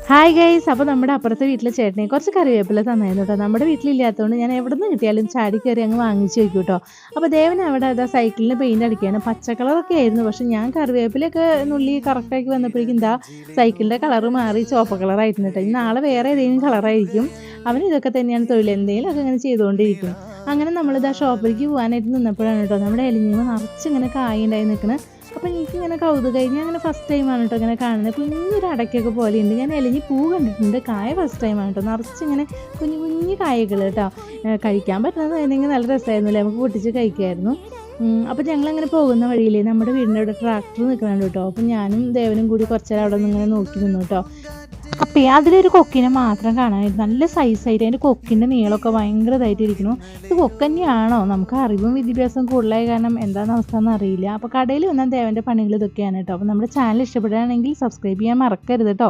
Hi guys, അപ്പോൾ നമ്മുടെ അപ്പുറത്തെ വീട്ടിലെ ചേട്ടനെ കുറച്ച് കറിവേപ്പില തന്നായിരുന്നു കേട്ടോ. നമ്മുടെ വീട്ടിലില്ലാത്തതുകൊണ്ട് ഞാൻ എവിടെ നിന്ന് കിട്ടിയാലും ചാടി കയറി അങ്ങ് വാങ്ങിച്ച് വയ്ക്കും കേട്ടോ. അപ്പോൾ ദേവൻ അവിടെ അതാ സൈക്കിളിന് പെയിൻ്റ് അടിക്കുകയാണ്. പച്ച കളറൊക്കെ ആയിരുന്നു, പക്ഷേ ഞാൻ കറിവേപ്പിലൊക്കെ നുള്ളി കറക്റ്റാക്കി വന്നപ്പോഴേക്കും എന്താ സൈക്കിളിൻ്റെ കളറ് മാറി ചുവപ്പ് കളറായിരുന്നു കേട്ടോ. ഇനി നാളെ വേറെ ഏതെങ്കിലും കളറായിരിക്കും. അവന് ഇതൊക്കെ തന്നെയാണ് തൊഴിൽ, എന്തെങ്കിലുമൊക്കെ ഇങ്ങനെ ചെയ്തുകൊണ്ടിരിക്കും. അങ്ങനെ നമ്മളിതാ ഷോപ്പിലേക്ക് പോകാനായിട്ട് നിന്നപ്പോഴാണ് കേട്ടോ നമ്മുടെ എലിഞ്ഞിമ നിറച്ചിങ്ങനെ കായ ഉണ്ടായി നിൽക്കുന്നത്. അപ്പോൾ എനിക്കിങ്ങനെ കൗതുകമായി, ഞാൻ അങ്ങനെ ഫസ്റ്റ് ടൈമാണ് കേട്ടോ ഇങ്ങനെ കാണുന്നത്. കുഞ്ഞൊരു അടയ്ക്കൊക്കെ പോലെയുണ്ട്. ഞാൻ എലിഞ്ഞി പൂ കണ്ടിട്ടുണ്ട്, കായ ഫസ്റ്റ് ടൈമാണ് കേട്ടോ. നിറച്ചിങ്ങനെ കുഞ്ഞു കുഞ്ഞു കായകൾ കേട്ടോ. കഴിക്കാൻ പറ്റുന്നത് എന്തെങ്കിലും നല്ല രസമായിരുന്നില്ലേ, നമുക്ക് പൊട്ടിച്ച് കഴിക്കായിരുന്നു. അപ്പോൾ ഞങ്ങളങ്ങനെ പോകുന്ന വഴിയില്ലേ നമ്മുടെ വീടിൻ്റെ അവിടെ ട്രാക്ടർ നിൽക്കുന്നുണ്ട് കേട്ടോ. അപ്പോൾ ഞാനും ദേവനും കൂടി കുറച്ച് നേരം അവിടെ നിന്ന് ഇങ്ങനെ നോക്കി നിന്നു കേട്ടോ. അപ്പോൾ അതിലൊരു കൊക്കിനെ മാത്രം കാണാനായിട്ട് നല്ല സൈസായിട്ട്, അതിൻ്റെ കൊക്കിൻ്റെ നീളമൊക്കെ ഭയങ്കര ഇതായിട്ടിരിക്കുന്നു. ഇത് കൊക്ക് തന്നെയാണോ? നമുക്ക് അറിവും വിദ്യാഭ്യാസവും കൂടുതലായ കാരണം എന്താണ് അവസ്ഥ എന്ന് അറിയില്ല. അപ്പോൾ കടയിൽ വന്നാൽ ദേവൻ്റെ പണികൾ ഇതൊക്കെയാണ് കേട്ടോ. അപ്പോൾ നമ്മുടെ ചാനൽ ഇഷ്ടപ്പെടുകയാണെങ്കിൽ സബ്സ്ക്രൈബ് ചെയ്യാൻ മറക്കരുത് കേട്ടോ.